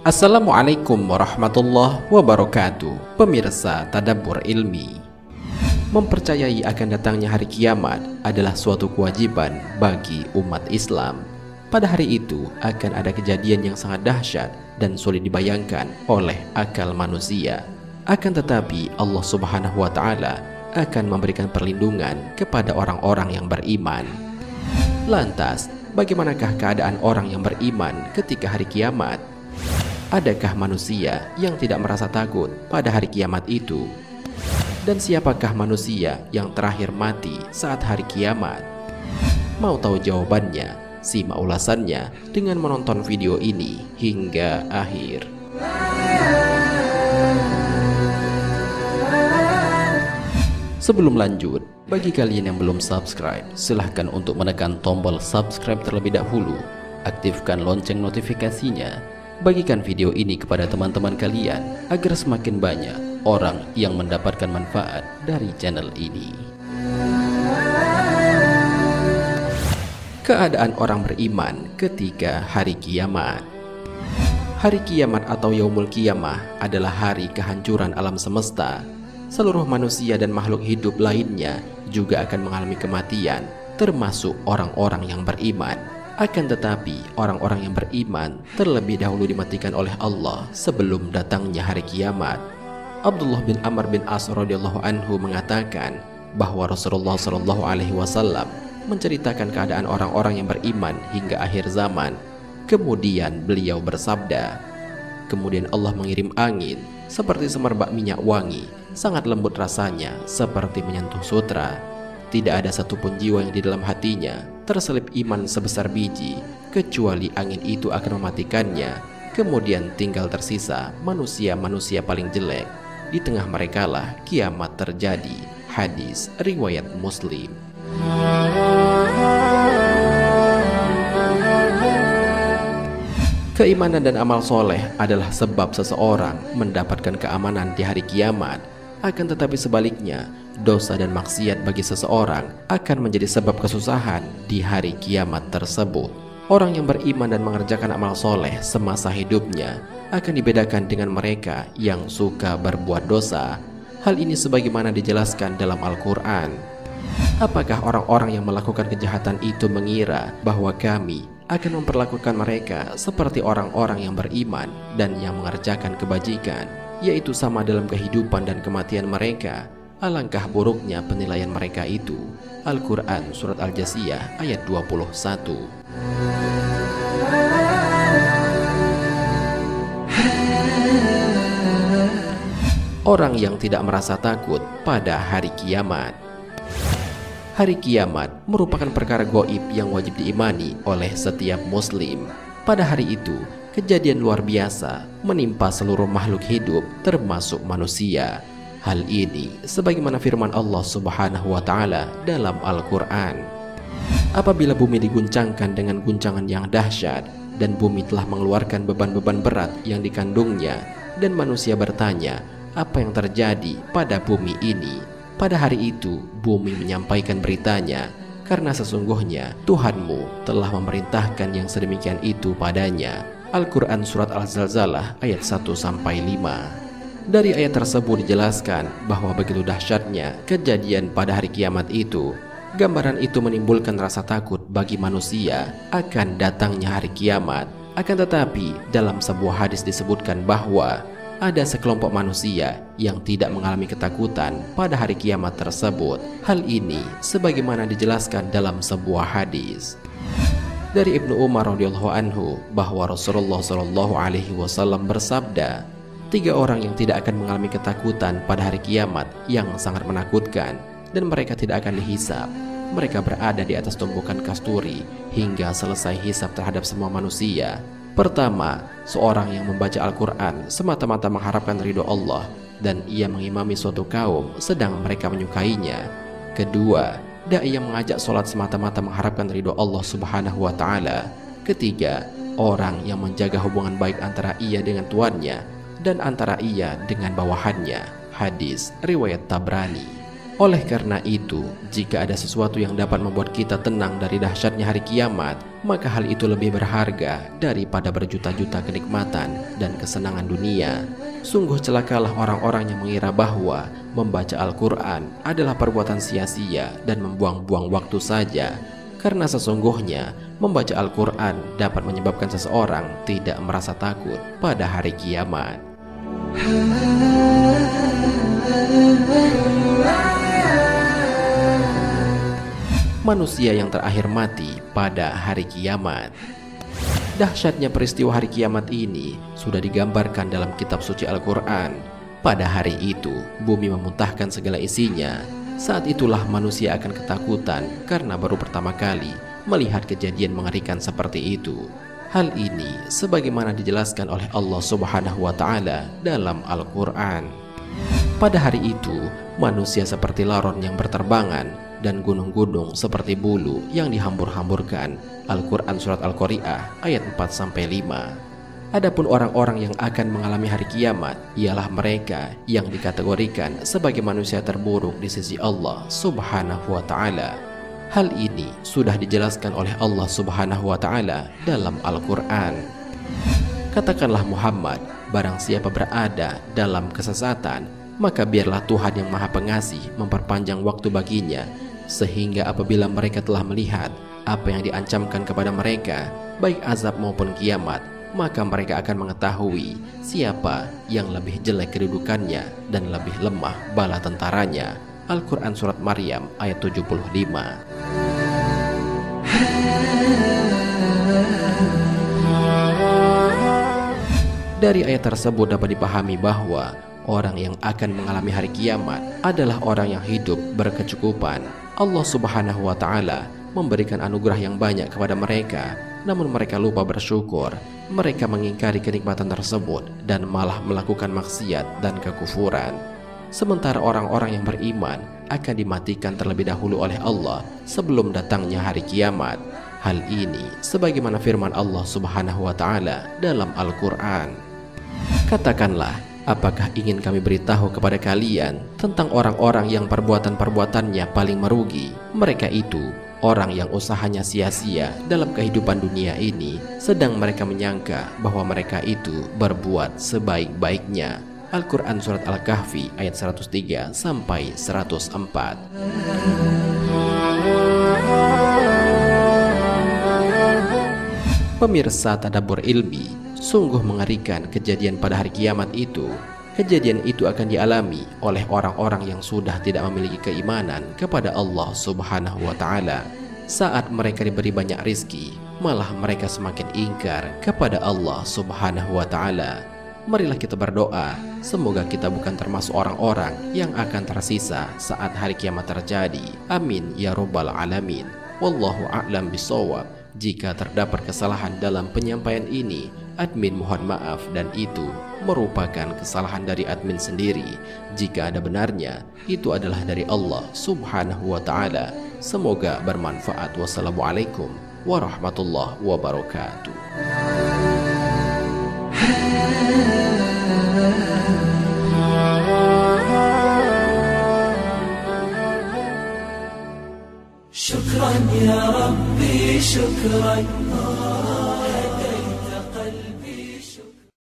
Assalamualaikum warahmatullahi wabarakatuh. Pemirsa Tadabbur Ilmi, mempercayai akan datangnya hari kiamat adalah suatu kewajiban bagi umat Islam. Pada hari itu akan ada kejadian yang sangat dahsyat dan sulit dibayangkan oleh akal manusia. Akan tetapi Allah Subhanahu wa Ta'ala akan memberikan perlindungan kepada orang-orang yang beriman. Lantas, bagaimanakah keadaan orang yang beriman ketika hari kiamat? Adakah manusia yang tidak merasa takut pada hari kiamat itu? Dan siapakah manusia yang terakhir mati saat hari kiamat? Mau tahu jawabannya? Simak ulasannya dengan menonton video ini hingga akhir. Sebelum lanjut, bagi kalian yang belum subscribe, silahkan untuk menekan tombol subscribe terlebih dahulu. Aktifkan lonceng notifikasinya. Bagikan video ini kepada teman-teman kalian agar semakin banyak orang yang mendapatkan manfaat dari channel ini. Keadaan orang beriman ketika hari kiamat. Hari kiamat atau Yaumul Qiyamah adalah hari kehancuran alam semesta. Seluruh manusia dan makhluk hidup lainnya juga akan mengalami kematian, termasuk orang-orang yang beriman. Akan tetapi orang-orang yang beriman terlebih dahulu dimatikan oleh Allah sebelum datangnya hari kiamat. Abdullah bin Amr bin As radhiyallahu anhu mengatakan bahwa Rasulullah Shallallahu alaihi wasallam menceritakan keadaan orang-orang yang beriman hingga akhir zaman. Kemudian beliau bersabda, kemudian Allah mengirim angin seperti semerbak minyak wangi, sangat lembut rasanya seperti menyentuh sutra. Tidak ada satupun jiwa yang di dalam hatinya terselip iman sebesar biji, kecuali angin itu akan mematikannya. Kemudian tinggal tersisa manusia-manusia paling jelek. Di tengah merekalah kiamat terjadi. Hadis riwayat Muslim. Keimanan dan amal soleh adalah sebab seseorang mendapatkan keamanan di hari kiamat. Akan tetapi sebaliknya, dosa dan maksiat bagi seseorang akan menjadi sebab kesusahan di hari kiamat tersebut. Orang yang beriman dan mengerjakan amal soleh semasa hidupnya akan dibedakan dengan mereka yang suka berbuat dosa. Hal ini sebagaimana dijelaskan dalam Al-Quran. Apakah orang-orang yang melakukan kejahatan itu mengira bahwa kami akan memperlakukan mereka seperti orang-orang yang beriman dan yang mengerjakan kebajikan, yaitu sama dalam kehidupan dan kematian mereka? Alangkah buruknya penilaian mereka itu. Al-Quran Surat Al-Jasiyah ayat 21. Orang yang tidak merasa takut pada hari kiamat. Hari kiamat merupakan perkara gaib yang wajib diimani oleh setiap muslim. Pada hari itu, kejadian luar biasa menimpa seluruh makhluk hidup termasuk manusia. Hal ini sebagaimana firman Allah Subhanahu wa Ta'ala dalam Al-Quran. Apabila bumi diguncangkan dengan guncangan yang dahsyat dan bumi telah mengeluarkan beban-beban berat yang dikandungnya, dan manusia bertanya, apa yang terjadi pada bumi ini? Pada hari itu bumi menyampaikan beritanya, karena sesungguhnya Tuhanmu telah memerintahkan yang sedemikian itu padanya. Al-Quran Surat Al-Zalzalah ayat 1-5. Dari ayat tersebut dijelaskan bahwa begitu dahsyatnya kejadian pada hari kiamat itu. Gambaran itu menimbulkan rasa takut bagi manusia akan datangnya hari kiamat. Akan tetapi dalam sebuah hadis disebutkan bahwa ada sekelompok manusia yang tidak mengalami ketakutan pada hari kiamat tersebut. Hal ini sebagaimana dijelaskan dalam sebuah hadis dari Ibnu Umar radhiyallahu anhu bahwa Rasulullah Shallallahu alaihi wasallam bersabda, 3 orang yang tidak akan mengalami ketakutan pada hari kiamat yang sangat menakutkan, dan mereka tidak akan dihisab. Mereka berada di atas tumpukan kasturi hingga selesai hisab terhadap semua manusia. Pertama, seorang yang membaca Al-Quran semata-mata mengharapkan ridho Allah dan ia mengimami suatu kaum sedang mereka menyukainya. Kedua, dai yang mengajak sholat semata-mata mengharapkan ridho Allah Subhanahu wa Ta'ala. Ketiga, orang yang menjaga hubungan baik antara ia dengan tuannya dan antara ia dengan bawahannya. Hadis riwayat Tabrani. Oleh karena itu, jika ada sesuatu yang dapat membuat kita tenang dari dahsyatnya hari kiamat, maka hal itu lebih berharga daripada berjuta-juta kenikmatan dan kesenangan dunia. Sungguh celakalah orang-orang yang mengira bahwa membaca Al-Quran adalah perbuatan sia-sia dan membuang-buang waktu saja. Karena sesungguhnya membaca Al-Quran dapat menyebabkan seseorang tidak merasa takut pada hari kiamat. Manusia yang terakhir mati pada hari kiamat. Dahsyatnya peristiwa hari kiamat ini sudah digambarkan dalam kitab suci Al-Quran. Pada hari itu, bumi memuntahkan segala isinya. Saat itulah manusia akan ketakutan karena baru pertama kali melihat kejadian mengerikan seperti itu. Hal ini sebagaimana dijelaskan oleh Allah Subhanahu wa Ta'ala dalam Al-Quran. Pada hari itu, manusia seperti laron yang berterbangan dan gunung-gunung seperti bulu yang dihambur-hamburkan. Al-Quran Surat Al-Qari'ah ayat 4-5. Adapun orang-orang yang akan mengalami hari kiamat ialah mereka yang dikategorikan sebagai manusia terburuk di sisi Allah Subhanahu wa Ta'ala. Hal ini sudah dijelaskan oleh Allah Subhanahu wa Ta'ala dalam Al-Quran. Katakanlah Muhammad, barang siapa berada dalam kesesatan, maka biarlah Tuhan yang Maha Pengasih memperpanjang waktu baginya, sehingga apabila mereka telah melihat apa yang diancamkan kepada mereka, baik azab maupun kiamat, maka mereka akan mengetahui siapa yang lebih jelek kedudukannya dan lebih lemah bala tentaranya. Al-Quran Surat Maryam ayat 75. Dari ayat tersebut dapat dipahami bahwa orang yang akan mengalami hari kiamat adalah orang yang hidup berkecukupan. Allah Subhanahu wa Ta'ala memberikan anugerah yang banyak kepada mereka, namun mereka lupa bersyukur. Mereka mengingkari kenikmatan tersebut dan malah melakukan maksiat dan kekufuran. Sementara orang-orang yang beriman akan dimatikan terlebih dahulu oleh Allah sebelum datangnya hari kiamat. Hal ini sebagaimana firman Allah Subhanahu wa Ta'ala dalam Al-Quran. Katakanlah, apakah ingin kami beritahu kepada kalian tentang orang-orang yang perbuatan-perbuatannya paling merugi? Mereka itu orang yang usahanya sia-sia dalam kehidupan dunia ini, sedang mereka menyangka bahwa mereka itu berbuat sebaik-baiknya. Al-Quran Surat Al-Kahfi ayat 103-104. Pemirsa Tadabbur Ilmi, sungguh mengerikan kejadian pada hari kiamat itu. Kejadian itu akan dialami oleh orang-orang yang sudah tidak memiliki keimanan kepada Allah Subhanahu wa Ta'ala. Saat mereka diberi banyak rizki, malah mereka semakin ingkar kepada Allah Subhanahu wa Ta'ala. Marilah kita berdoa, semoga kita bukan termasuk orang-orang yang akan tersisa saat hari kiamat terjadi. Amin ya Rabbal Alamin. Wallahu a'lam bishawab. Jika terdapat kesalahan dalam penyampaian ini, admin mohon maaf, dan itu merupakan kesalahan dari admin sendiri. Jika ada benarnya, itu adalah dari Allah Subhanahu wa Ta'ala. Semoga bermanfaat. Wassalamualaikum warahmatullahi wabarakatuh. شكرا يا ربي شكرا